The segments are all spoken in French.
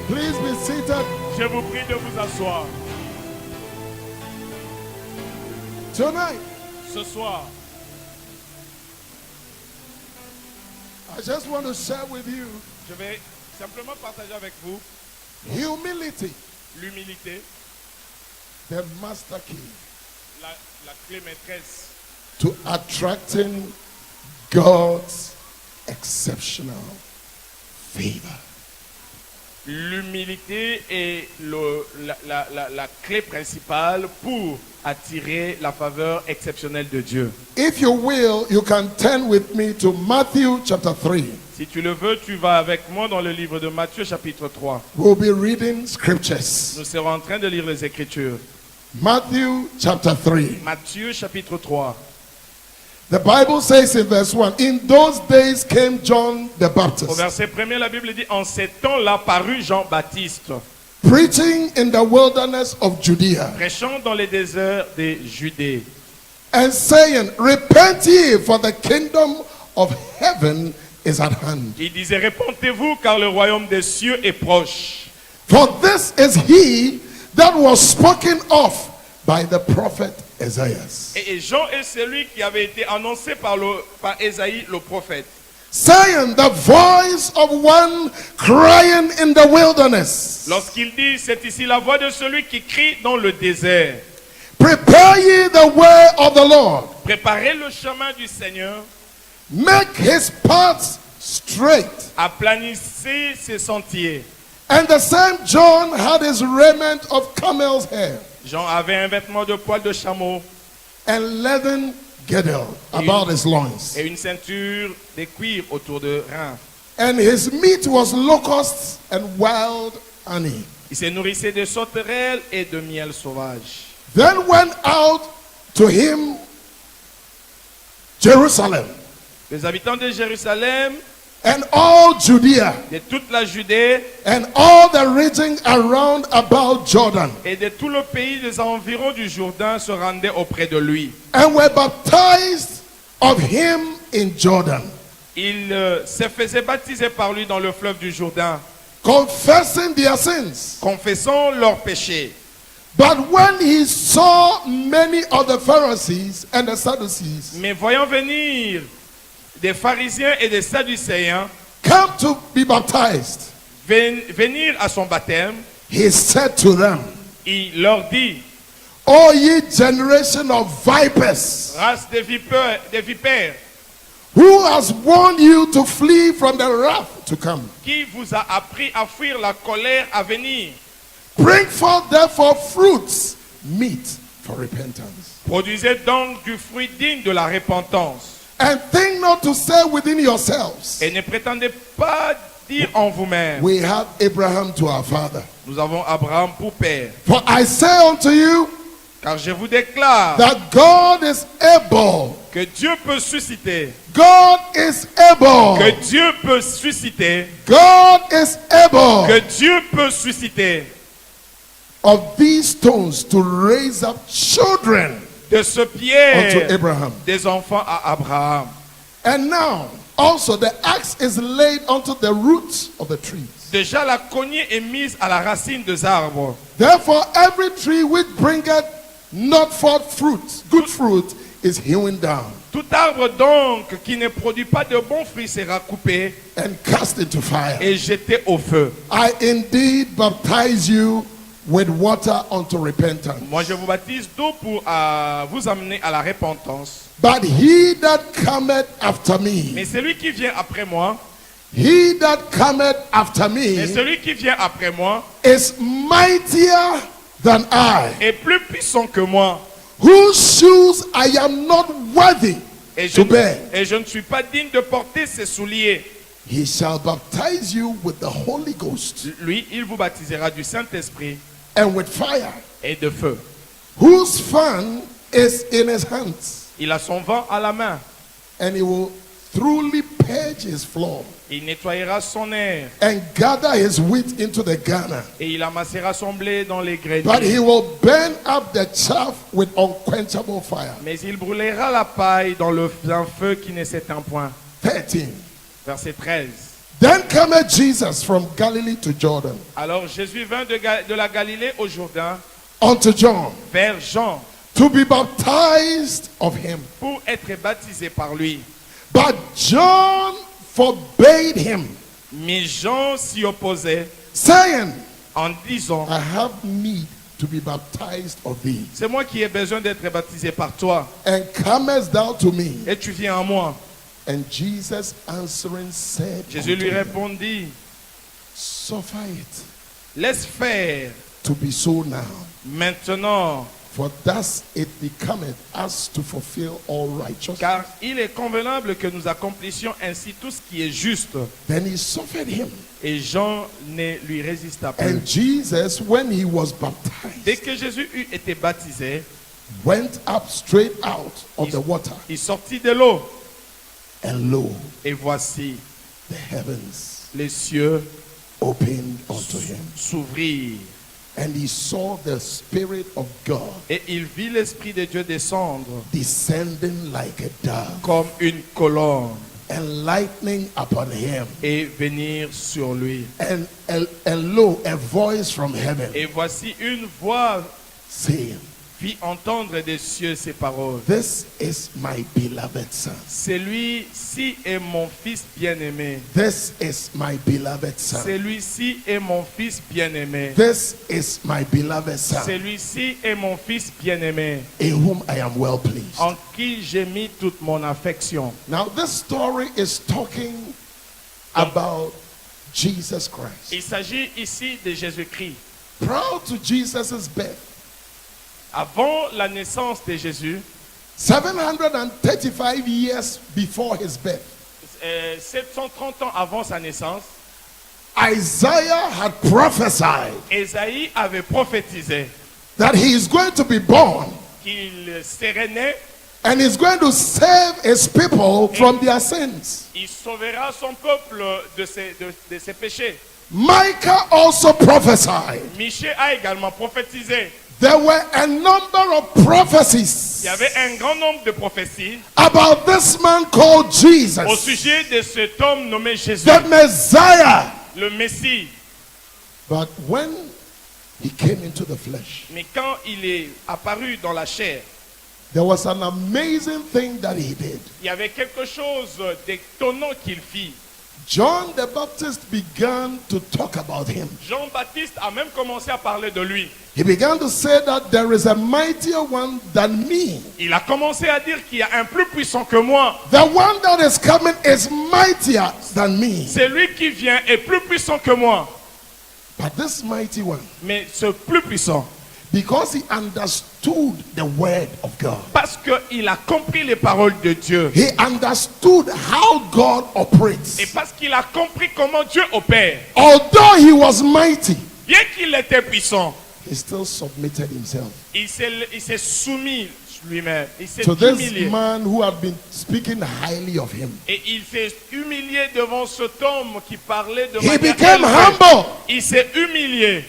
Please be seated. Je vous prie de vous asseoir. Tonight, Ce soir, I just want to share with you je vais simplement partager avec vous humility, l'humilité, the master key la clé maîtresse to attracting God's exceptional favor. L'humilité est la clé principale pour attirer la faveur exceptionnelle de Dieu. If you will, you can turn with me to Matthew chapter 3. Si tu le veux, tu vas avec moi dans le livre de Matthieu chapitre 3. We'll be reading scriptures. Nous serons en train de lire les Écritures. Matthew chapter 3. Matthieu chapitre 3. The Bible says in verse 1, in those days came John the Au Baptist, verset 1er, la Bible dit, en ces temps-là parut Jean-Baptiste, preaching in the wilderness of Judea, prêchant dans les déserts des Judées, and saying, repent ye, for the kingdom of heaven is at hand. il disait, répentez-vous car le royaume des cieux est proche. For this is he that was spoken of by the prophet Isaiah, Et Jean est celui qui avait été annoncé par Ésaïe le prophète, saying, the voice of one crying in the wilderness, lorsqu'il dit, c'est ici la voix de celui qui crie dans le désert. prepare ye the way of the Lord, Préparez le chemin du Seigneur, make his paths straight. aplanissez ses sentiers. And the same John had his raiment of camel's hair Jean avait un vêtement de poil de chameau and leathern girdle about his loins. et une ceinture de cuir autour de reins. And his meat was locusts and wild honey. Il se nourrissait de sauterelles et de miel sauvage. Then went out to him Jerusalem Les habitants de Jérusalem, and all Judea de toute la Judée and all the region around about Jordan, et de tout le pays des environs du Jourdain se rendaient auprès de lui. and were baptized of him in Jordan, Ils se faisaient baptiser par lui dans le fleuve du Jourdain, confessing their sins. confessant leurs péchés. But when he saw many of the Pharisees and the Sadducees Mais voyant venir des pharisiens et des sadducéens come to be baptized, venir à son baptême, he said to them, il leur dit, O ye generation of vipers, race de vipères, who has warned you to flee from the wrath to come? qui vous a appris à fuir la colère à venir? Bring forth therefore fruits meet for repentance. Produisez donc du fruit digne de la repentance. And think not to say within yourselves, Et ne prétendez pas dire en vous-même, we have Abraham to our father. nous avons Abraham pour père. For I say unto you Car je vous déclare that God is able. que Dieu peut susciter, God is able. que Dieu peut susciter, God is able que Dieu peut susciter of these stones to raise up children de ce unto pierre Abraham. des enfants à Abraham. And now also the axe is laid unto the roots of the trees. Déjà la cognée est mise à la racine des arbres. Therefore every tree which bringeth not forth fruit, good fruit, is hewn down Tout arbre donc qui ne produit pas de bons fruits sera coupé and cast into fire. et jeté au feu. I indeed baptize you with water unto repentance. Moi je vous baptise d'eau pour vous amener à la repentance. But he that cometh after me, Mais celui qui vient après moi, he that cometh after mais me celui qui vient après moi is mightier than I, est plus puissant que moi. whose shoes I am not worthy Et je, to bear. et je ne suis pas digne de porter ses souliers. He shall baptize you with the Holy Ghost Lui, il vous baptisera du Saint-Esprit and with fire, et de feu. whose fan is in his hands, Il a son vent à la main. and he will thoroughly purge his floor Il nettoyera son air and gather his wheat into the garner. et il amassera son blé dans les But he greniers. will burn up the chaff with unquenchable fire. Mais il brûlera la paille dans un feu qui ne s'éteint point. 13. Verset 13. Then cometh Jesus from Galilee to Jordan Alors Jésus vint de la Galilée au Jourdain unto John vers Jean to be baptized of him. pour être baptisé par lui. But John forbade him, Mais Jean s'y opposait saying, en disant, I have need to be baptized of thee, c'est moi qui ai besoin d'être baptisé par toi and comest thou to me? et tu viens à moi. And Jesus answering said Jésus unto lui him, répondit, suffer it laisse faire to be so now, maintenant, for thus it becometh us to fulfill all righteousness. car il est convenable que nous accomplissions ainsi tout ce qui est juste. Then he suffered him. Et Jean ne lui résista plus. And Jesus, when he was Dès baptized, que Jésus eut été baptisé, went up straight out of the water, il sortit de l'eau. and lo, Et voici, the heavens les cieux opened unto him. s'ouvrirent. And he saw the Spirit of God Et il vit l'Esprit de Dieu descendre descending like a dove comme une colonne and lightning upon him. et venir sur lui. And lo, a voice from heaven Et voici une voix saying, fit entendre des cieux ces paroles. this is my beloved son. Celui-ci est mon fils bien-aimé. This is my beloved son. Celui-ci est mon fils bien-aimé. This is my beloved son, Celui-ci est mon fils bien-aimé, in whom I am well pleased. en qui j'ai mis toute mon affection. Now, this story is talking about Jesus Christ. Il s'agit ici de Jésus-Christ. Prior to Jesus' birth, Avant la naissance de Jésus, 735 years before his birth, 730 ans avant sa naissance, Isaiah had prophesied Ésaïe avait prophétisé that he is going to be born qu'il serait né, and he's going to save his people from their sins. il sauvera son peuple de ses péchés. Micah also prophesied. Michée a également prophétisé. There were a number of prophecies Il y avait un grand nombre de prophéties about this man called au Jesus, sujet de cet homme nommé Jésus, the Messiah. le Messie. But when he came into the flesh, Mais quand il est apparu dans la chair, there was an amazing thing that he did. il y avait quelque chose d'étonnant qu'il fit. John the Baptist began to talk about him. Jean-Baptiste a même commencé à parler de lui. He began to say that there is a mightier one than me. Il a commencé à dire qu'il y a un plus puissant que moi. The one that is coming is mightier than me. C'est lui qui vient est plus puissant que moi. But this mighty one, Mais ce plus puissant, because he understood the word of God, parce qu'il a compris les paroles de Dieu. he understood how God Et operates. parce qu'il a compris comment Dieu opère. Although he was mighty, Bien qu'il était puissant, he still submitted himself il s'est soumis lui-même. Il s'est to this humilié. man who had been speaking highly of him. Et il s'est humilié devant cet homme qui parlait de He manière became élevée. humble. Il s'est humilié.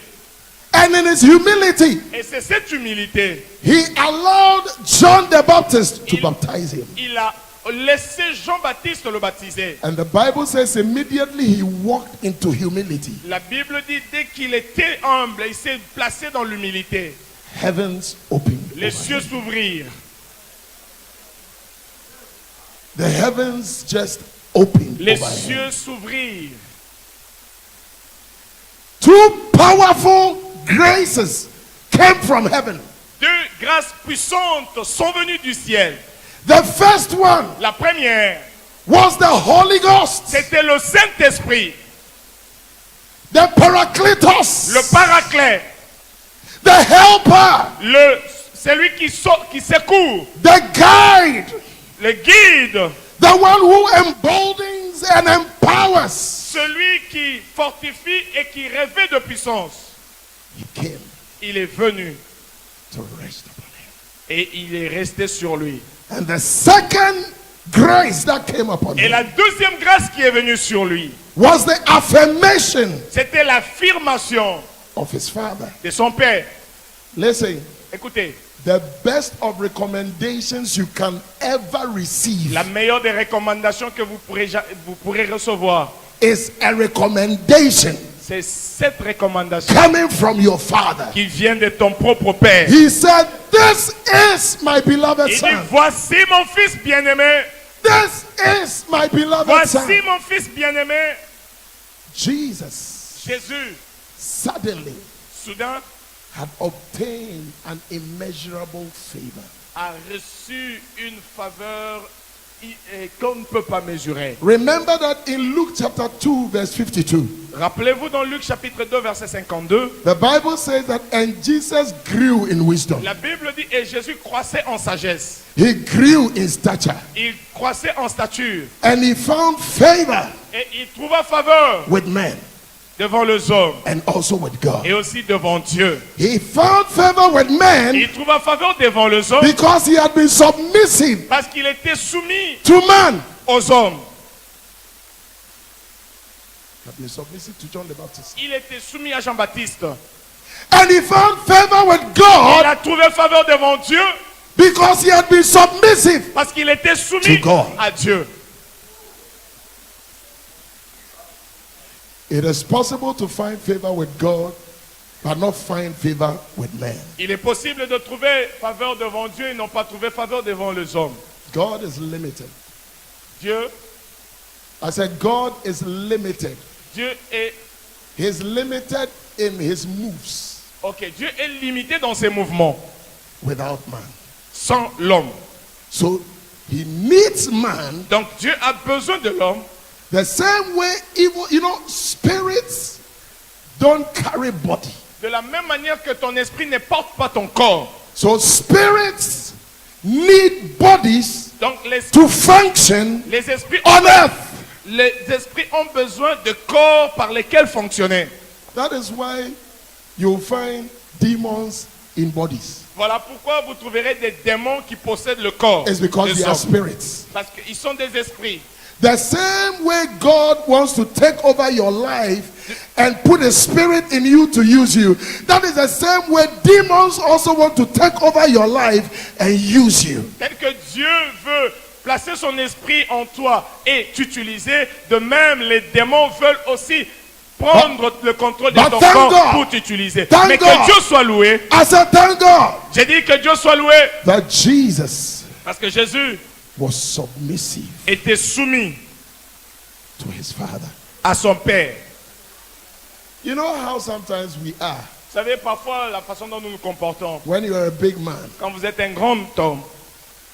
And in his humility, Et c'est cette humilité. he allowed John the Baptist to baptize him. Il a laissé Jean-Baptiste le baptiser. And the Bible says immediately he walked into humility. La Bible dit dès qu'il était humble, il s'est placé dans l'humilité. Heavens opened. Les over cieux him. s'ouvrirent. The heavens just opened Les over him. cieux s'ouvrirent. Two powerful graces came from heaven. Deux grâces puissantes sont venues du ciel. The first one La première, was the Holy Ghost, c'était le Saint-Esprit, the Paracletos, le Paraclet, the Helper, celui qui secourt, the Guide, le guide, the one who emboldens and empowers. celui qui fortifie et qui revêt de puissance. He came Il est venu to rest upon him. et il est resté sur lui. And the second grace that came upon Et him la deuxième grâce qui est venue sur lui, was the affirmation c'était l'affirmation of his Father. de son Père. Listen, Écoutez, the best of recommendations you can ever receive la meilleure des recommandations que vous pourrez recevoir, is a recommendation C'est cette recommandation coming from your father. qui vient de ton propre Père. He said, "This is my beloved Il dit, son. voici mon fils bien-aimé. This is my beloved son." Voici mon fils bien-aimé. Jesus Jésus, suddenly soudain, had obtained an immeasurable favor. a reçu une faveur qu'on ne peut pas mesurer. Remember that in Luke chapter 2, verse 52, Rappelez-vous dans Luc chapitre 2, verset 52, the Bible says that, and Jesus grew in wisdom. la Bible dit, et Jésus croissait en sagesse. He grew in stature. Il croissait en stature. And he found favor Et il trouva faveur with men devant les hommes and also with God. et aussi devant Dieu. He found favor with men Il trouva faveur devant les hommes because he had been submissive parce qu'il était soumis to man. aux hommes. He had been submissive to John the Baptist. Il était soumis à Jean-Baptiste. And he found favor with Il God a trouvé faveur devant Dieu because he had been submissive. parce qu'il était soumis To God. à Dieu. It is possible to find favor with God but not find favor with men. Il est possible de trouver faveur devant Dieu et non pas trouver faveur devant les hommes. God is limited. Dieu, I said God is limited. Dieu est, He's limited in his moves ok, Dieu est limité dans ses mouvements without man. sans l'homme. So he needs man Donc Dieu a besoin de l'homme. the same way evil, spirits don't carry body. De la même manière que ton esprit ne porte pas ton corps. So spirits need bodies Donc to function les esprits on earth. les esprits ont besoin de corps par lesquels fonctionner. That is why you'll find demons in bodies. Voilà pourquoi vous trouverez des démons qui possèdent le corps. It's because des they are hommes. spirits. Parce qu'ils sont des esprits. The same way God wants to take over your life and put a spirit in you to use you, that is the same way demons also want to take over your life and use you. Tel que Dieu veut placer son esprit en toi et t'utiliser, de même les démons veulent aussi prendre le contrôle de but ton thank corps God. pour t'utiliser. Thank Mais God. que Dieu soit loué. I said, thank God J'ai dit que Dieu soit loué that Jesus parce que Jésus was submissive était soumis to his Father. à son Père. You know how sometimes we are Vous savez, parfois, la façon dont nous nous comportons, when you are a big man quand vous êtes un grand homme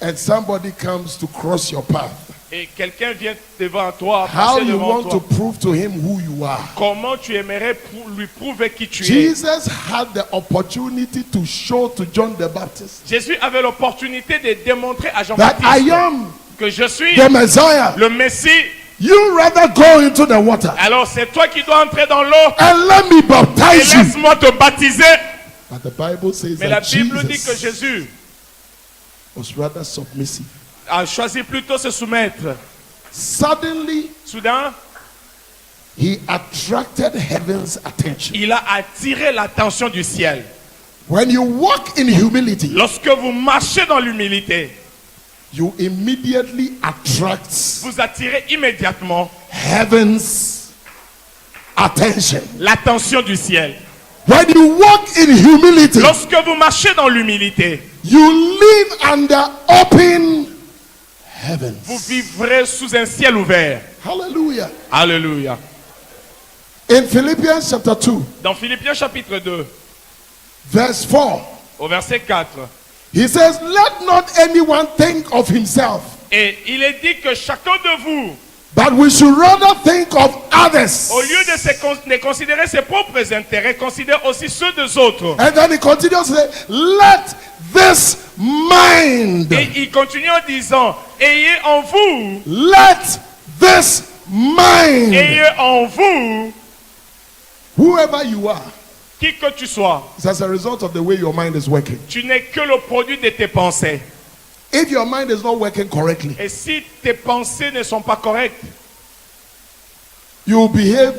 and somebody comes to cross your path, et quelqu'un vient devant toi, how passer you devant want to toi, prove to him who you are. comment tu aimerais lui prouver qui tu es. Jesus had the opportunity to show to John the Baptist Jésus avait l'opportunité de démontrer à that Jean-Baptiste I am que je suis the Messiah. le Messie. You rather go into the water Alors c'est toi qui dois entrer dans l'eau and let me et baptize you. laisse-moi te baptiser. But the Bible says Mais la that Bible dit que Jesus Jésus was rather submissive. a choisi plutôt se soumettre. Suddenly, Soudain, he attracted heaven's attention. il a attiré l'attention du ciel. When you walk in humility, Lorsque vous marchez dans l'humilité, you immediately attract vous attirez immédiatement heaven's attention. l'attention du ciel. When you walk in humility, Lorsque vous marchez dans l'humilité, you live under open vous heavens. vivrez sous un ciel ouvert. Hallelujah. Alléluia. In Philippians chapter 2, Dans Philippiens chapitre 2, verse 4, au verset 4, he says, "Let not anyone think of himself, et il est dit que chacun de vous, but we should rather think of others." au lieu de considérer ses propres intérêts, considère aussi ceux des autres. And then he continues to say, "Let this mind, Et il continue en disant, ayez en vous, let this mind, ayez en vous, whoever you are, qui que tu sois, it's as a result of the way your mind is working. tu n'es que le produit de tes pensées. If your mind is not working correctly, Et si tes pensées ne sont pas correctes, you will behave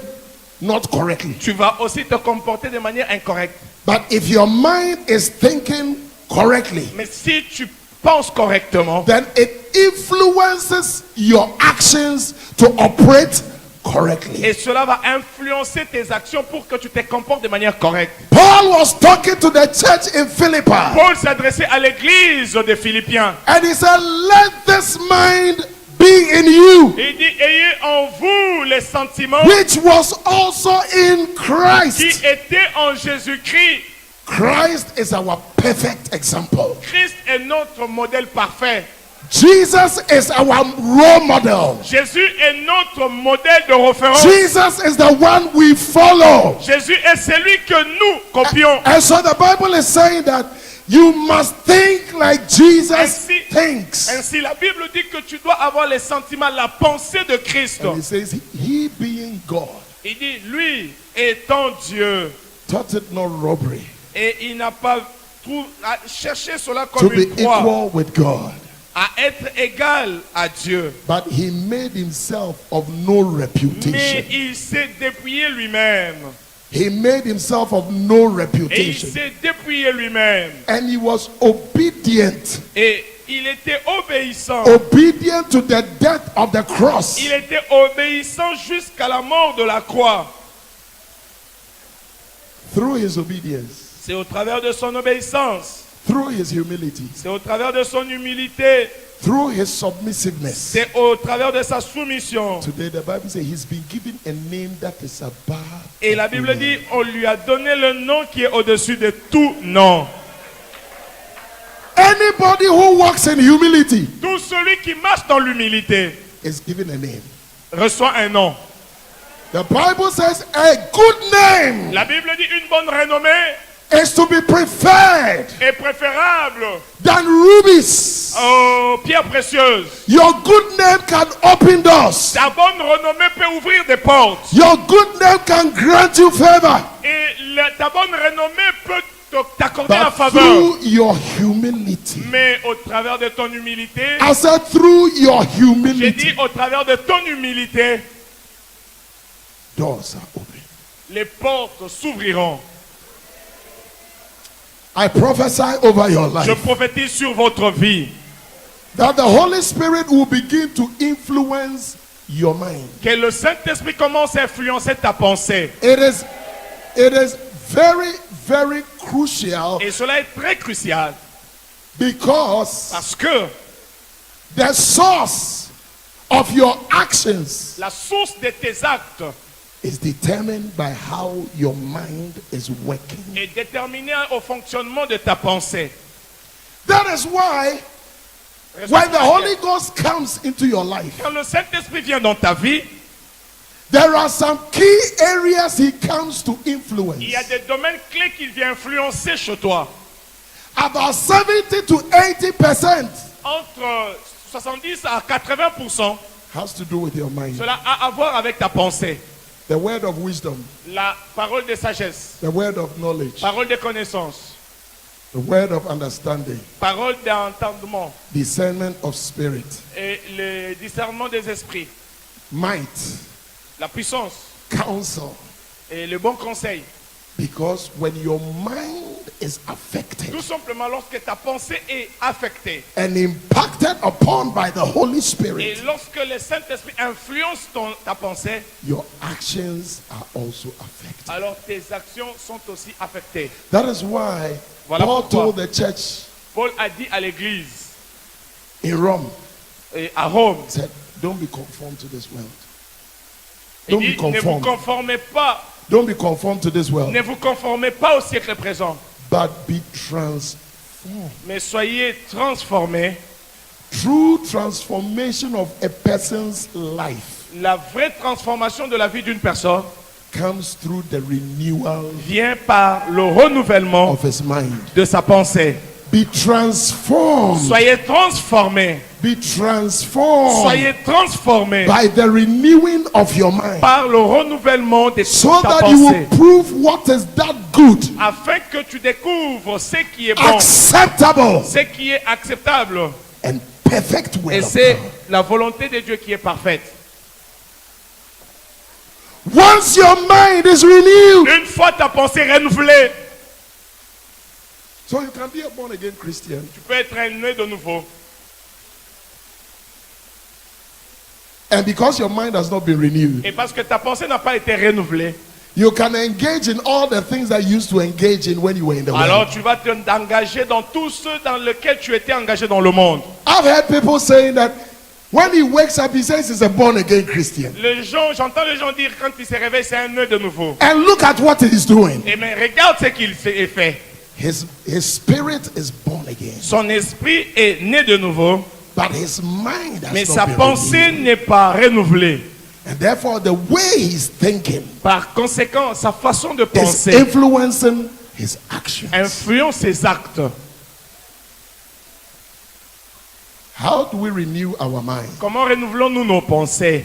not correctly. tu vas aussi te comporter de manière incorrecte. But if your mind is thinking correctly, Mais si tu penses correctement, then it influences your actions to operate correctly. Et cela va influencer tes actions pour que tu te comportes de manière correcte. Paul was talking to the church in Philippi, Paul s'adressait à l'église des Philippiens. and he said, "Let this mind be in you, Il dit, ayez en vous les sentiments which was also in qui Christ." étaient en Jésus-Christ. Christ is our perfect example. Christ est notre modèle parfait. Jesus is our role model. Jésus est notre modèle de référence. Jesus is the one we follow. Jésus est celui que nous copions. And so the Bible is saying that you must think like Jesus Ainsi, thinks. ainsi, la Bible dit que tu dois avoir les sentiments, la pensée de Christ. And he says, he being God, Il dit, lui étant Dieu, thought it not robbery et il n'a pas cherché cela to comme be une proie, equal with God, à être égal à Dieu. but he made himself of no Mais reputation. il s'est dépouillé lui-même. He made himself of no Et il reputation. s'est dépouillé lui-même. And he was obedient, Et il était obéissant. obedient to the death of the cross. Il était obéissant jusqu'à la mort de la croix. Through his obedience, C'est au travers de son obéissance. through his humility, C'est au travers de son humilité. through his submissiveness. C'est au travers de sa soumission. Today the Bible says he's been given a name that is above. Et la Bible dit, on lui a donné le nom qui est au-dessus de tout nom. Anybody who walks in humility Tout celui qui marche dans l'humilité is given a name. reçoit un nom. The Bible says a good name La Bible dit, une bonne renommée is to be preferred est préférable than rubies. aux pierres précieuses. Your good name can open doors. Ta bonne renommée peut ouvrir des portes. Your good name can grant you favor. Et ta bonne renommée peut t'accorder la But faveur. through your humility, Mais au travers de ton humilité, I said through your j'ai dit humility, au travers de ton humilité, doors are open. les portes s'ouvriront. I prophesy over your Je life prophétise sur votre vie that the Holy Spirit will begin to influence your mind. que le Saint-Esprit commence à influencer ta pensée. It is very, very crucial Et cela est très crucial because parce que the source of your actions la source de tes actes is determined by how your mind is working. est déterminée au fonctionnement de ta pensée. That is why when the Holy Ghost comes into your life, Quand le Saint-Esprit vient dans ta vie, there are some key areas he comes to influence. il y a des domaines clés qu'il vient influencer chez toi. About 70 to 80% Entre 70 à 80%, has to do with your mind. cela a à voir avec ta pensée. The word of wisdom, La parole de sagesse, the word of knowledge, parole de connaissance, the word of understanding, parole d'entendement discernment of spirit, et le discernement des esprits, might, la puissance counsel. et le bon conseil. Because when your mind is affected Tout simplement lorsque ta pensée est affectée and impacted upon by the Holy et Spirit, lorsque le Saint-Esprit influence ta pensée, your actions are also affected. alors tes actions sont aussi affectées. That is why Voilà Paul pourquoi. told the church Paul a dit à l'église in Rome, et à Rome, said, don't be conformed to this world. il Don't be dit, ne vous conformed. conformez pas, Don't be conformed to this world, ne vous conformez pas au siècle présent, but be transformed. mais soyez transformés. True transformation of a person's life La vraie transformation de la vie d'une personne comes through the renewal vient par le renouvellement of his mind. de sa pensée. Be transformed. Soyez transformés. Be transformed Soyez transformés by the renewing of your mind, par le renouvellement de so ta that you pensée, will prove what is that good, afin que tu découvres ce qui est bon, acceptable, ce qui est acceptable. and perfect will Et of c'est God. la volonté de Dieu qui est parfaite. Once your mind is renewed, Une fois ta pensée renouvelée, so you can be a born again Christian tu peux être né de nouveau. And because your mind has not been renewed, Et parce que ta pensée n'a pas été renouvelée, you can engage in all the things that you used to engage in when you were in the alors world. tu vas t'engager dans tout ce dans lequel tu étais engagé dans le monde. I've heard people saying that when he wakes up, he says he's a born again Christian. J'entends les gens dire quand il se réveille, c'est un nœud de nouveau. And look at what he's doing. Et mais regarde ce qu'il fait. His spirit is born again, Son esprit est né de nouveau, but his mind mais has sa not been pensée renewed. n'est pas renouvelée. And therefore, the way he's thinking Par conséquent, sa façon de is penser influencing his actions. influence ses actes. How do we renew our mind? Comment renouvelons-nous nos pensées?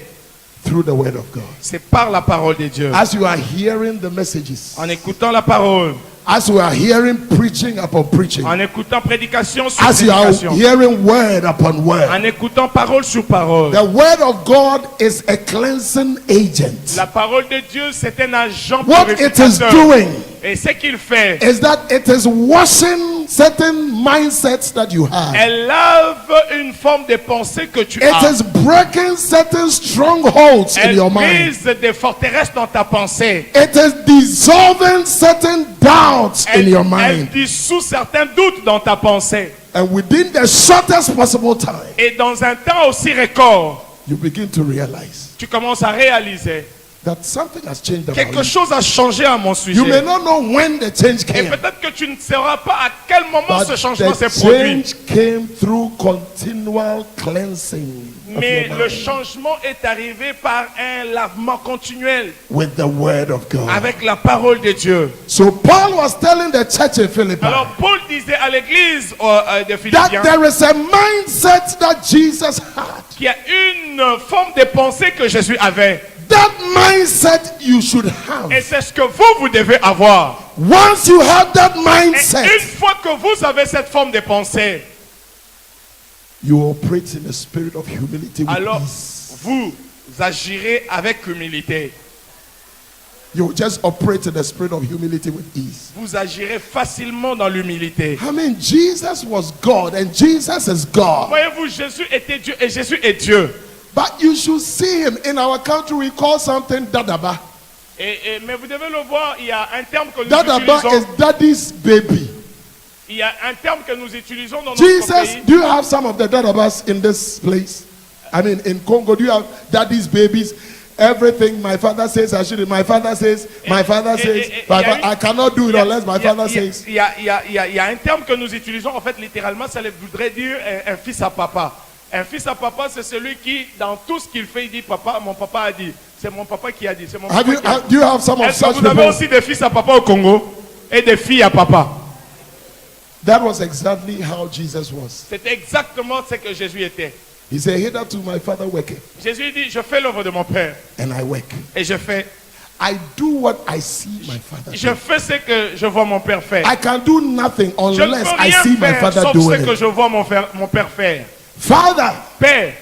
Through the word of God. C'est par la parole de Dieu. As you are hearing the messages, En écoutant la parole, as you are hearing preaching upon preaching, en écoutant prédication sur as you are prédication, hearing word upon word, en écoutant parole sur parole. the word of God is a cleansing agent. La parole de Dieu, c'est un agent What it is purificateur. doing Et ce qu'il fait, is that it is washing certain mindsets that you have. elle lave une forme de pensée que tu It as. is breaking certain strongholds in Elle your mind. brise des forteresses dans ta pensée. It is dissolving certain doubts in your Elle mind. dissout certains doutes dans ta pensée. And within the shortest possible time, Et dans un temps aussi record, you begin to realize tu commences à réaliser that something has changed about quelque you. chose a changé à mon You may sujet. not know when the change Et came, peut-être que tu ne sauras pas à quel moment but ce changement s'est the produit. change came through continual cleansing of Mais your le mind changement est arrivé par un lavement continuel with the word of God. avec la parole de Dieu. So Paul was telling the church in Philippi Alors Paul disait à l'église de that Philippiens there is a mindset that Jesus had. qu'il y a une forme de pensée que Jésus avait. That mindset you should have. Et c'est ce que vous devez avoir. Once you have that Et mindset, une fois que vous avez cette forme de pensée, you operate in a spirit of humility with alors ease. vous agirez avec humilité. You just operate in the spirit of humility with ease. Vous agirez facilement dans l'humilité. I mean, Jesus was God and Jesus is God. Voyez-vous, Jésus était Dieu et Jésus est Dieu. But you should see him. In our country, we call something dadaba. Mais vous devez le voir, il y a un terme que nous Dadaba is utilisons. daddy's baby. Il y a un terme que nous utilisons dans notre Jesus, pays. do you have some of the dadabas in this place? I mean, in Congo, do you have daddy's babies? Everything my father says, I should. My father says, my father says, I cannot do it unless my father says. Il y a un terme que nous utilisons, en fait, littéralement, ça voudrait dire un fils à papa. Un fils à papa, c'est celui qui, dans tout ce qu'il fait, il dit, papa, mon papa a dit. C'est mon papa qui a dit. C'est mon papa qui a dit. Do you have some of Est-ce que such vous avez people? aussi des fils à papa au Congo et des filles à papa? That was exactly how Jesus was. C'est exactement ce que Jésus était. He said, hitherto my father worketh, Jésus dit, je fais l'œuvre de mon Père. and I work. Et je fais what I see my father do. Je fais ce que je vois mon père faire. I can do nothing Je ne unless peux I rien see my faire father sauf doing ce que it. je vois mon père faire. Father, Père,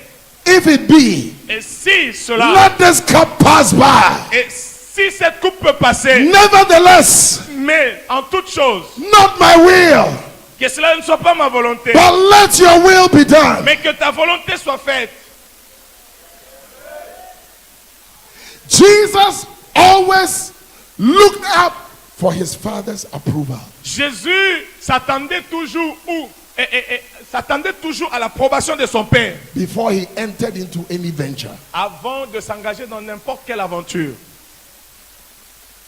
if it be, et si cela, let this cup pass by. et si cette coupe peut passer, Nevertheless, mais en toute chose, not my will, que cela ne soit pas ma volonté, but let your will be done. mais que ta volonté soit faite. Jesus always looked up for his father's approval. Jésus s'attendait toujours s'attendait toujours à l'approbation de son père Before he entered into any venture. avant de s'engager dans n'importe quelle aventure.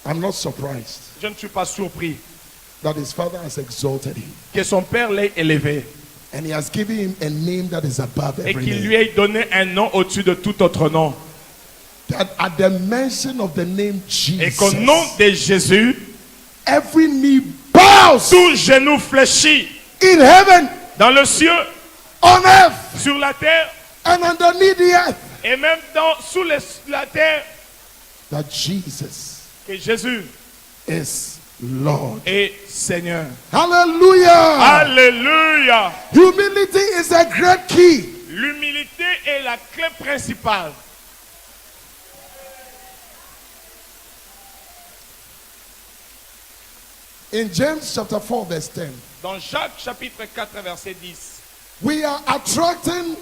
I'm not surprised Je ne suis pas surpris that his father has exalted him. que son père l'ait élevé And he has given him a name that is above et every qu'il name. lui ait donné un nom au-dessus de tout autre nom. That at the mention of the name Et qu'au nom Jesus, de Jésus, every knee bows tout genou fléchit in heaven, dans le ciel, on earth, sur la terre and underneath the earth. et même sous la terre, That Jesus que Jésus is Lord. est Seigneur. Hallelujah. Alléluia. Humility is a great key. L'humilité est la clé principale. In James chapter 4 verse 10, Dans Jacques chapitre 4 verset 10, we are attracting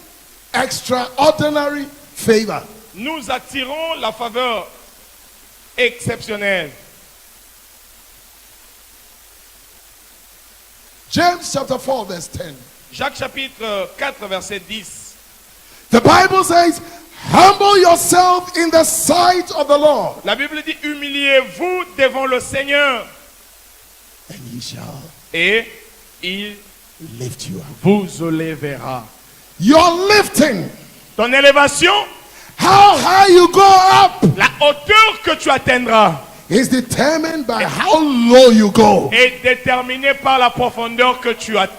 extraordinary favor. Nous attirons la faveur exceptionnelle. James chapter 4 verse 10. Jacques chapitre 4 verset 10. The Bible says, humble yourself in the sight of the Lord, La Bible dit, humiliez-vous devant le Seigneur and he shall et il lift you up. vous élèvera. Your lifting, Ton élévation, how high you go up, la hauteur que tu atteindras is determined by how low you go. est déterminée par la profondeur que tu as.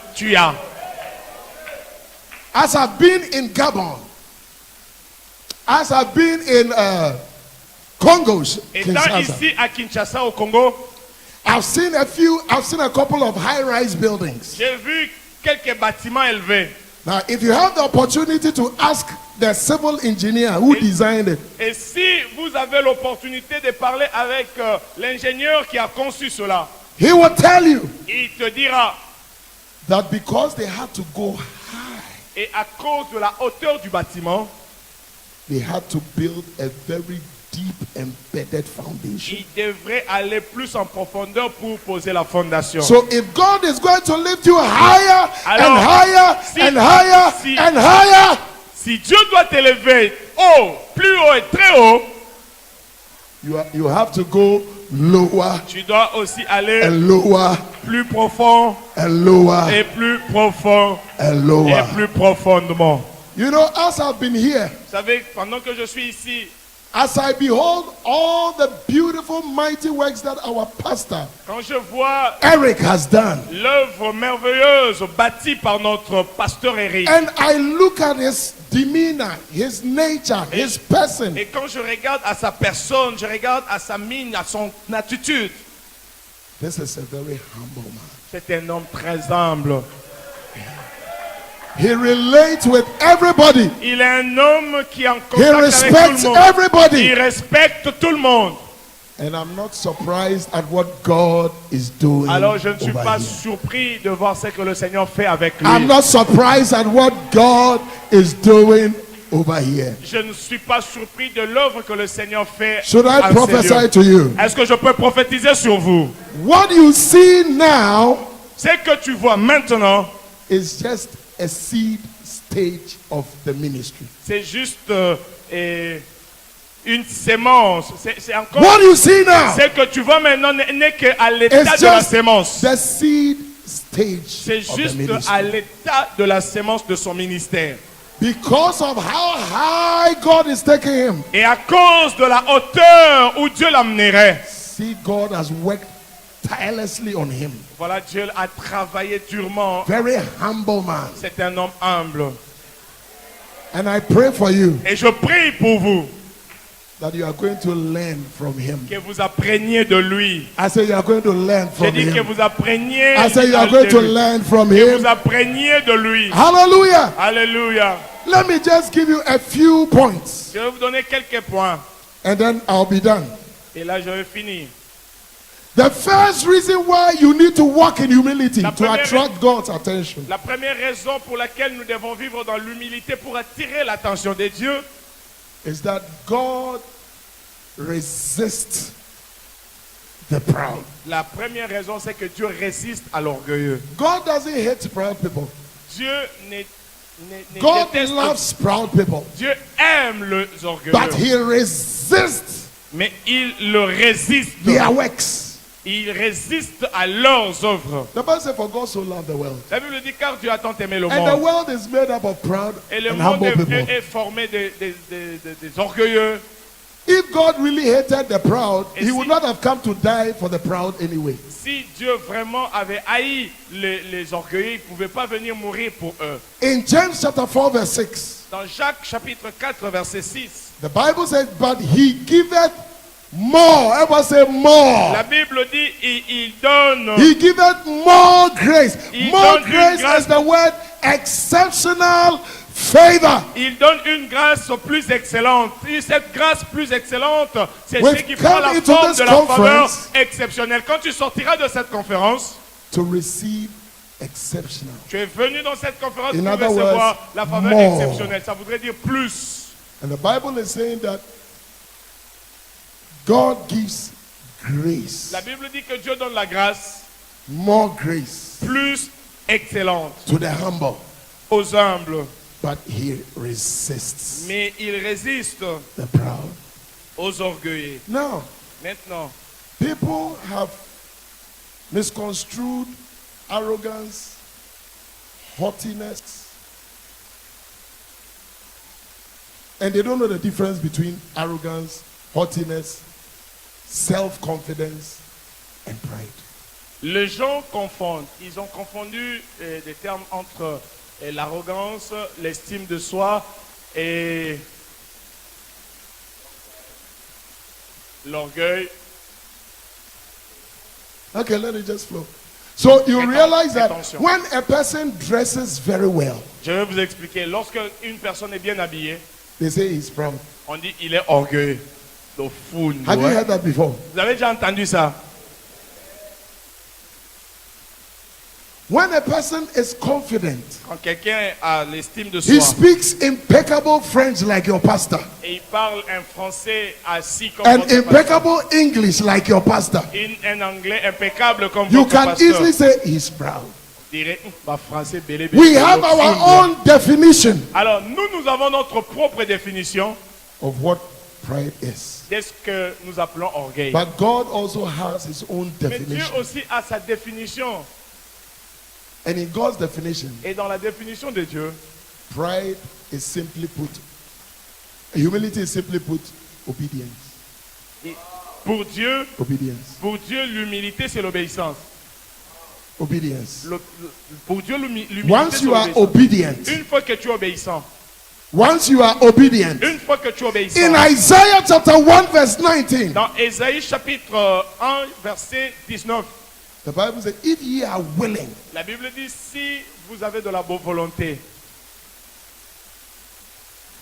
As I've been in Gabon, as I've been in Congo, Étant Kinshasa, ici à Kinshasa au Congo, I've seen a couple of high-rise buildings. j'ai vu quelques bâtiments élevés. Now, if you have the opportunity to ask the civil engineer who designed it, Et si vous avez l'opportunité de parler avec l'ingénieur qui a conçu cela, he will tell you il te dira, that because they had to go high, et à cause de la hauteur du bâtiment, they had to build a very deep embedded foundation. il devrait aller plus en profondeur pour poser la fondation. So if God is going to lift you higher and Alors, higher si- and higher si- and higher, Si Dieu doit t'élever haut, plus haut et très haut, you have to go lower tu dois aussi aller and lower plus profond and lower et plus profond and et lower. plus profondément. You know, as I've been here, Vous savez, pendant que je suis ici, as I behold all the beautiful, mighty works that our pastor quand je vois Eric has done, l'œuvre merveilleuse bâtie par notre pasteur Eric, and I look at his demeanor, his nature, his person, et quand je regarde à sa personne, je regarde à sa mine, à son attitude, this is a very humble man. c'est un homme très humble. He relates with everybody. Il est un homme qui est en He contact avec respects tout le monde. everybody. Il respecte tout le monde. And I'm not surprised at what God is doing. Alors je ne suis over pas here. surpris de voir ce que le Seigneur fait avec lui. I'm not surprised at what God is doing over here. Je ne suis pas surpris de l'œuvre que le Seigneur fait. Should I en ces prophesy lieux. to you? Est-ce que je peux prophétiser sur vous? What you see now Ce que tu vois maintenant, is just a seed stage of the ministry. c'est juste une sémence. C'est encore. What you see now Ce que tu vois maintenant n'est qu'à l'état is de la just sémence. the seed stage C'est of the juste ministry. à l'état de la sémence de son ministère. Because of how high God is taking him. Et à cause de la hauteur où Dieu l'amènerait, See, God has worked tirelessly on him. voilà, Dieu a travaillé durement. Very humble man. C'est un homme humble. And I pray for you Et je prie pour vous that you are going to learn from him. que vous appreniez de lui. I say you are going to learn J'ai from dit que him. vous appreniez. I say you are going to learn from Que him. vous appreniez de lui. Hallelujah. Alléluia. Let me just give you a few points Je vais vous donner quelques points. and then I'll be done. Et là, je vais finir. The first reason why you need to walk in humility La to première- attract God's attention La première raison pour laquelle nous devons vivre dans l'humilité pour attirer l'attention de Dieu, is that God resists the proud. la première raison, c'est que Dieu résiste à l'orgueilleux. God doesn't hate proud people. Dieu ne God déteste. loves proud people, Dieu aime les orgueilleux. but he resists Mais il le résiste. their works. Il résiste à leurs œuvres. The Bible says, for God so loved the world. La Bible dit car Dieu a tant aimé le And the monde. world is made up of proud Et le and monde humble people. est formé des orgueilleux. If God really hated the proud, Et he would si- not have come to die for the proud anyway. Si Dieu vraiment avait haï les orgueilleux, il ne pouvait pas venir mourir pour eux. In James chapter 4 verse 6, Dans Jacques chapitre 4 verset 6, the Bible says, but he giveth more. Everybody say more. la Bible dit il donne. He giveth more grace. Il More donne une grace grâce. is the word exceptional favor. Il donne une grâce plus excellente. Et cette grâce plus excellente, c'est We've ce qui prend come la into forme this de la faveur conference exceptionnelle. Quand tu sortiras de cette conférence, To receive exceptional. tu es venu dans cette conférence In pour other recevoir words, la faveur more. exceptionnelle. Ça voudrait dire plus. And the Bible is saying that God gives grace, La Bible dit que Dieu donne la grâce more grace plus excellente to the humble, aux humbles, but he resists mais il résiste the proud. aux orgueilleux. Now, Maintenant, people have misconstrued arrogance, haughtiness, and they don't know the difference between arrogance, haughtiness, self-confidence, and pride. les gens confondent. Ils ont confondu des termes entre l'arrogance, l'estime de soi et l'orgueil. Okay, let it just flow. So you realize that Attention. when a person dresses very well, Je vais vous expliquer. Lorsque une personne est bien habillée, they say he's proud. on dit il est orgueilleux. Le fou. Have you Ouais. heard that before? Vous avez déjà entendu ça? When a person is confident, Quand quelqu'un a l'estime de he soi speaks impeccable French like your pastor, et il parle un français assis comme and votre pasteur, impeccable English like your pastor, un anglais impeccable comme you votre can pasteur, easily say he's proud. dirait, bah, français belé, We belé, have belé, our fou. own definition Alors nous avons notre propre définition of what pride is. de ce que nous appelons orgueil. But God also has his own Mais Dieu definition. aussi a sa définition. And in God's definition, Et dans la définition de Dieu, pride is simply put, humility is simply put, obedience. pour Dieu, l'humilité, c'est l'obéissance. Obedience. Pour Dieu, l'humilité, Once c'est you are l'obéissance. obedient, Une fois que tu es obéissant, once you are obedient, une fois que tu es obéissant, in Isaiah chapter 1 verse 19, dans Ésaïe chapitre 1, verset 19, the Bible says, if ye are willing, la Bible dit, si vous avez de la bonne volonté,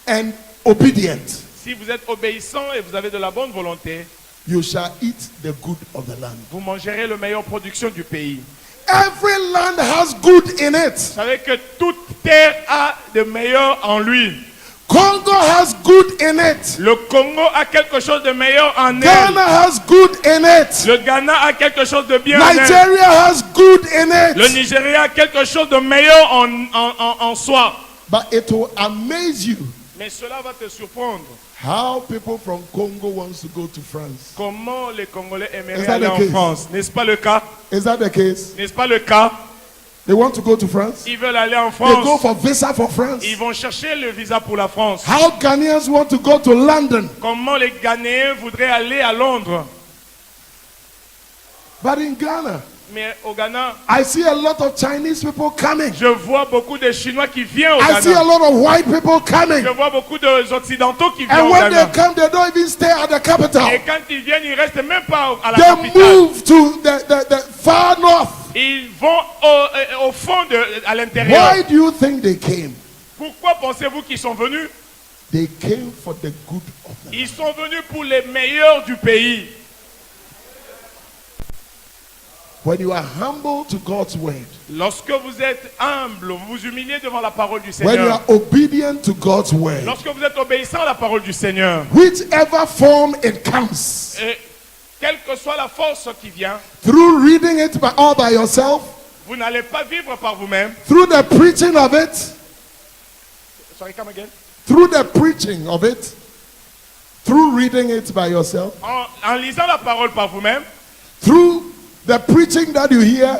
and obedient, si vous êtes obéissant et vous avez de la bonne volonté, you shall eat the good of the land. vous mangerez la meilleure production du pays. Every land has good in it. Vous savez que toute terre a de meilleur en lui. Congo has good in it. Le Congo a quelque chose de meilleur en elle. Ghana has good in it. Le Ghana a quelque chose de bien en elle. Nigeria has good in Le it. Nigeria a quelque chose de meilleur en soi. But it will amaze you Mais cela va te surprendre. how people from Congo wants to go to France. Comment les Congolais Is aimeraient that aller the en case? France. N'est-ce pas le cas? Is that the case? N'est-ce pas le cas? They want to go to France. Ils veulent aller en They go France. for visa for France. Ils vont chercher le visa pour la France. How Ghanaians want to go to London. Comment les Ghanéens voudraient aller à Londres. But in Ghana, Mais au Ghana, I see a lot of Chinese people coming. je vois beaucoup de Chinois qui viennent au I see a Ghana. lot of white people coming. Je vois beaucoup d'Occidentaux qui viennent And au when they Ghana. come, they don't even stay at the capital. Et quand ils viennent, ils restent même pas à la They capitale. move to the far north. Ils vont au fond, à l'intérieur. Why do you think they came? Pourquoi pensez-vous qu'ils sont venus? They came for the good of the Ils sont venus pour les meilleurs du pays. When you are humble to God's word, Lorsque vous êtes humble, vous vous humiliez devant la parole du when you Seigneur. are obedient to God's word, Lorsque vous êtes obéissant à la parole du Seigneur, whichever form it comes, et quelle que soit la force qui vient, through reading it all by yourself, vous n'allez pas vivre par vous-même. through the preaching of it, Sorry, come again. through the preaching of it, through reading it by yourself, En lisant la parole par vous-même, through the preaching that you hear,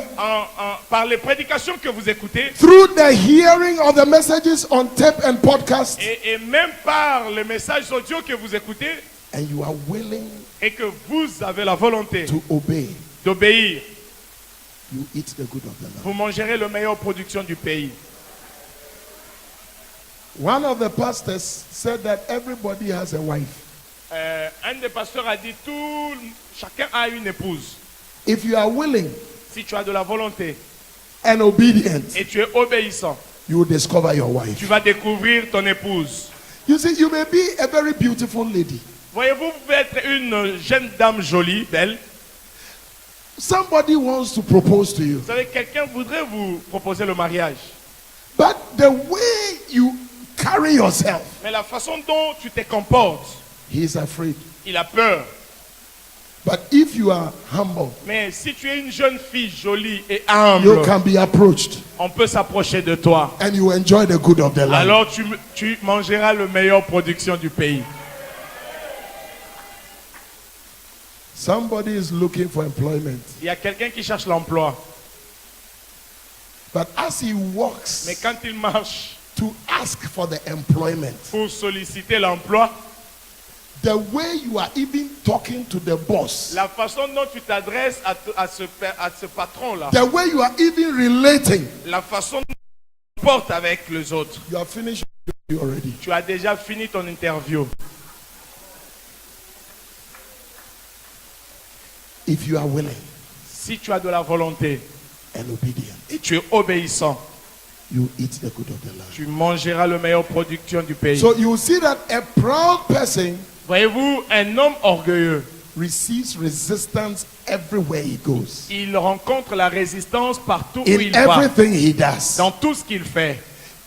par les prédications que vous écoutez, through the hearing of the messages on tape and podcast, et même par les messages audio que vous écoutez, and you are willing et que vous avez la volonté to obey, d'obéir, you eat the good of the land. vous mangerez la meilleure production du pays. One of the pastors said that everybody has a wife. Un des pasteurs a dit chacun a une épouse. If you are willing Si tu as de la volonté and obedient, et tu es obéissant, you will discover your tu wife. vas découvrir ton épouse. You see, you may be a very beautiful lady. Voyez-vous, vous pouvez être une jeune dame jolie, belle. Somebody wants to propose to you. Vous savez, quelqu'un voudrait vous proposer le mariage. But the way you carry yourself, Mais la façon dont tu te comportes, he is afraid. il a peur. But if you are humble, Mais si tu es une jeune fille jolie et you humble, can be approached on peut s'approcher de toi. and you enjoy the good of the land. Alors tu mangeras la meilleure production du pays. Somebody is looking for employment. Il y a quelqu'un qui cherche l'emploi. But as he walks Mais quand il marche to ask for the employment, pour solliciter l'emploi, the way you are even talking to the boss, la façon dont tu t'adresses à ce patron-là, the way you are even relating, la façon dont tu te comportes avec les autres, you are finished already. tu as déjà fini ton interview. If you are willing Si tu as de la volonté and obedient, et tu es obéissant, you eat the good of the land. tu mangeras la meilleure production du pays. So you see that a proud person Voyez-vous, un homme orgueilleux, receives resistance everywhere he goes. il rencontre la résistance partout où In il va, everything he does. dans tout ce qu'il fait.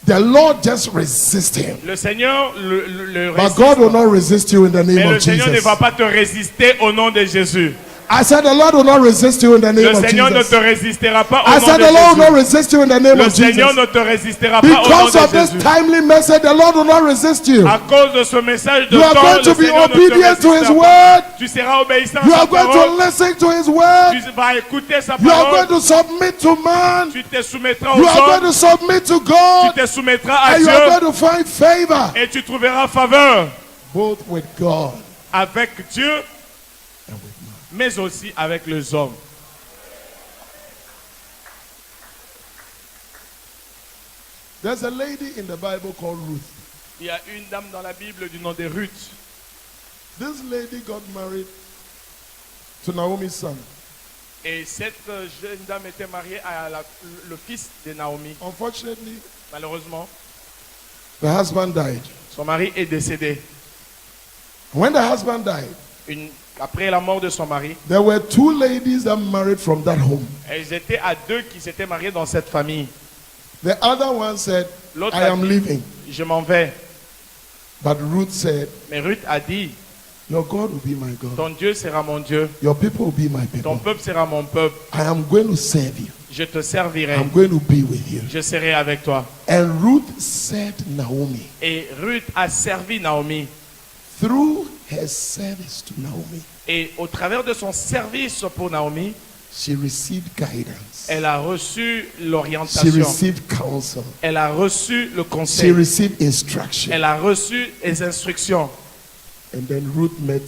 The Lord just resists him. Le Seigneur le But résiste, God will not resist you in the mais name le of Seigneur ne Jesus. va pas te résister au nom de Jésus. I said the Lord will not resist you in the name Le of Seigneur ne Jesus. te résistera pas I au nom said de the Lord will not Jésus. resist you in the name Le of Seigneur Jesus. ne te résistera pas au nom Because of de this Jésus. timely message, the Lord will not resist you. À cause de ce message de You are temps, going le to be Seigneur ne te obedient to His résistera pas. word. Tu seras obéissant You à sa are going to parole. listen to His word. Tu vas écouter sa You are going parole. to submit to man. Tu te soumettras You aux are going hommes. to submit to Tu God. te soumettras à And you are Dieu. going to find favor Et tu trouveras faveur both with God avec Dieu, and with man. mais aussi avec les hommes. There's a lady in the Bible called Ruth. Il y a une dame dans la Bible du nom de Ruth. This lady got married to Naomi's son. Et cette jeune dame était mariée à le fils de Naomi. Unfortunately, Malheureusement, the husband died. son mari est décédé. When the husband died, Après la mort de son mari, there were two ladies that married from that home. elles étaient à deux qui s'étaient mariées dans cette famille. The other one said, L'autre I a am dit, leaving. je m'en vais. But Ruth said, Mais Ruth a dit, your God will be my God. ton Dieu sera mon Dieu, Your people will be my ton people. peuple sera mon peuple. I am going to serve you. Je te servirai, I'm going to be with you. je serai avec toi. And Ruth served Naomi. Et Ruth a servi Naomi. Through her service to Naomi, Et au travers de son service pour Naomi, she received guidance. elle a reçu She l'orientation. received counsel. Elle a reçu le She conseil. received instruction. Elle a reçu les instructions. And then Ruth met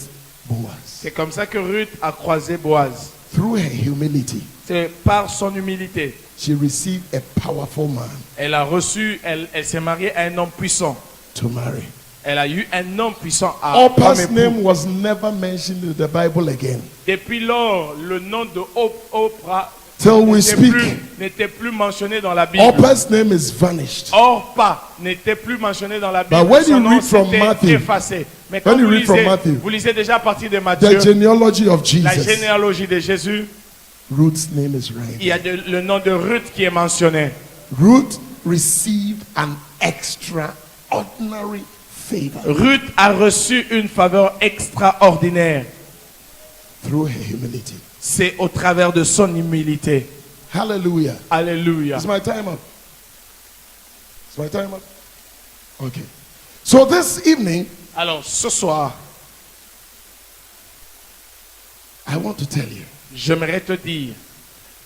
Boaz. C'est comme ça que Ruth a croisé Boaz. Through her humility, C'est par son humilité. she received a powerful man Elle a reçu, elle s'est mariée à un homme puissant. to marry. Elle a eu un homme puissant à Oprah's comme époux. name was never mentioned in the Bible again. Depuis lors, le nom de Oprah Till we speak, n'était plus mentionné dans la Bible. Oprah's name is vanished. Orpah n'était plus mentionné dans la Bible. But when Son you nom read from s'était Matthew, effacé. Mais quand when you vous read from lisez, Matthew, vous lisez déjà à partir de The Matthieu, genealogy of la Jesus, généalogie de Jésus, Ruth's name is right. il y a le nom de Ruth qui est mentionné. Ruth received an extraordinary favor Ruth a reçu une faveur extraordinaire. through her humility. C'est au travers de son humilité. Hallelujah. Alléluia. Is my time up? Is my time up? Okay. So this evening, Alors ce soir, I want to tell you j'aimerais te dire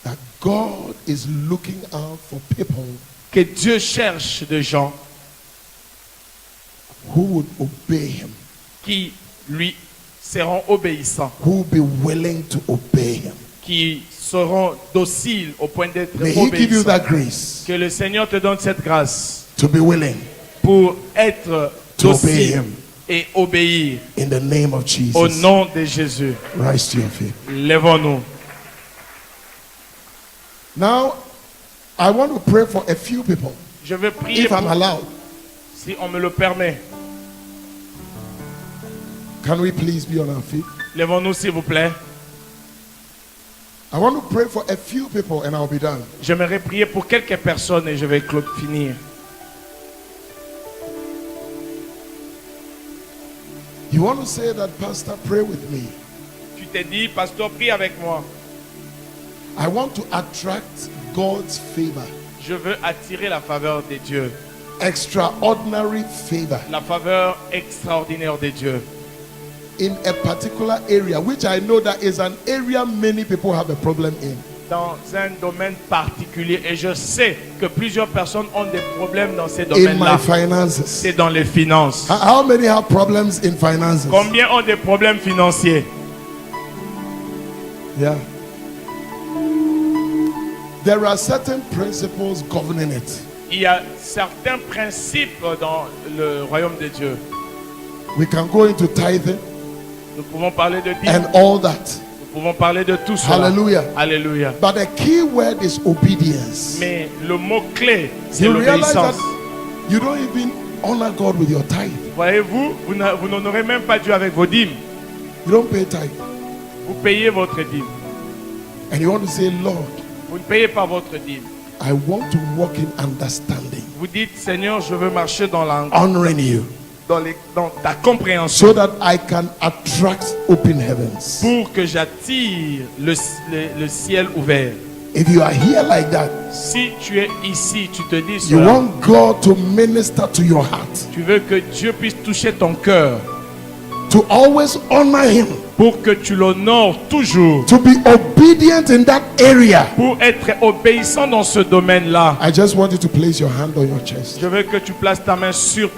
that God is looking out for people que Dieu cherche des gens who would obey Him, qui lui seront obéissants, who will be willing to obey Him. qui seront dociles au point d'être May He give you obéissants. that grace Que le Seigneur te donne cette grâce to be willing pour être to obey docile Him. et obéir In the name of au Jesus. nom de Jésus. Rise to your feet. Lèvons-nous. Now, I want to pray for a few people, Je vais prier if I'm pour- allowed. si on me le permet. Can we please be on our feet? Lèvons-nous s'il vous plaît. I want to pray for a few people and I'll be done. J'aimerais prier pour quelques personnes et je vais finir. You want to say that, Pastor, pray with me. Tu t'es dit, pasteur, prie avec moi. I want to attract God's favor. Je veux attirer la faveur des dieux. Extraordinary favor. La faveur extraordinaire des dieux. In a particular area, which I know that is an area many people have a problem in. Dans un domaine particulier. Et je sais que plusieurs personnes ont des problèmes dans ces In domaines-là. my finances. C'est dans les finances. How many have problems in finances? Combien ont des problèmes financiers? Yeah. There are certain principles governing it. Il y a certains principes dans le royaume de Dieu. We can go into tithing Nous pouvons parler de dîmes. and all that. Nous pouvons parler de tout cela. Hallelujah. Alléluia. But the key word is obedience. Mais le mot-clé, c'est You realize that l'obéissance. you don't even honor God with your tithe. Voyez-vous, vous n'honorez même pas Dieu avec vos dîmes. You don't pay tithe. Vous payez votre dîme. And you want to say, Lord, Vous ne payez pas votre dîme. I want to walk in understanding, Vous dites, Seigneur, je veux marcher dans honoring you, dans ta compréhension so that I can attract open heavens. pour que j'attire le ciel ouvert. If you are here like that, Si tu es ici, tu te dis you cela, want God to minister to your heart, tu veux que Dieu puisse toucher ton cœur to always honor Him, pour que tu l'honores toujours, to be obedient in that area. pour être obéissant dans ce domaine-là. I just want you to place your hand on your chest. Je veux que tu places ta main sur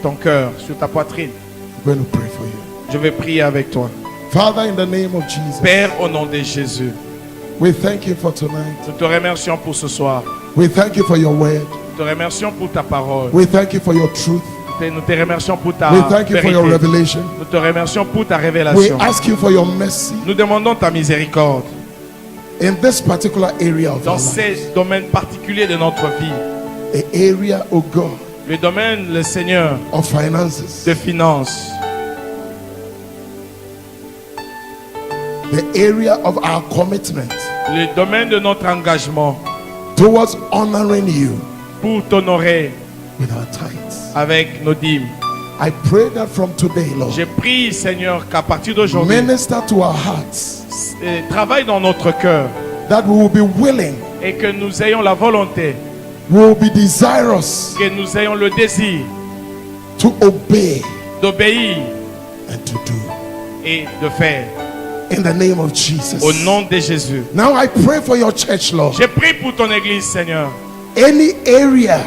ton cœur, sur ta poitrine. I'm going to pray for you. Je vais prier avec toi. Father, in the name of Jesus, Père, au nom de Jésus, we thank you for tonight. nous te remercions pour ce soir. We thank you for your word. Nous te remercions pour ta parole. We thank you for your truth. Nous te remercions pour ta We thank you for your vérité. revelation. Nous te remercions pour ta We révélation. ask you for your mercy Nous demandons ta miséricorde in this particular area of dans our life. ces domaines particuliers de notre vie. The area, oh God, Le domaine, le Seigneur, of finances. de finances. The area of our commitment Le domaine de notre engagement towards honoring you pour t'honorer with our tithes. avec nos dîmes. I pray that from today, Lord, Je prie, Seigneur, qu'à partir d'aujourd'hui, minister to our hearts, travaille dans notre cœur that we will be willing, et que nous ayons la volonté, we will be desirous que nous ayons le désir to obey d'obéir and to do. et de faire. In the name of Jesus. Au nom de Jésus. Now I pray for your church, Lord. Je prie pour ton église, Seigneur. Any area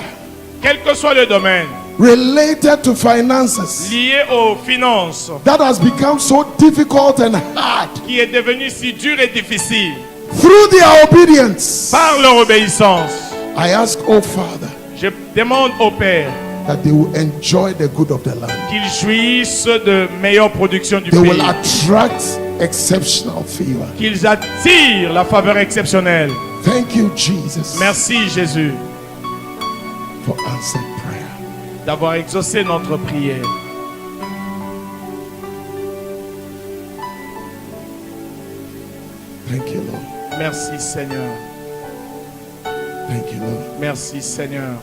Quel que soit le domaine related to finances lié aux finances that has become so difficult and hard qui est devenu si dur et difficile through their obedience, par leur obéissance, I ask, oh Father, je demande au Père that they will enjoy the good of the land. qu'ils jouissent de meilleures productions du They will pays, attract exceptional favor. qu'ils attirent la faveur exceptionnelle. Thank you, Jesus, Merci Jésus for answered prayer. d'avoir exaucé notre prière. Thank you, Lord. Merci Seigneur. Thank you, Lord. Merci Seigneur.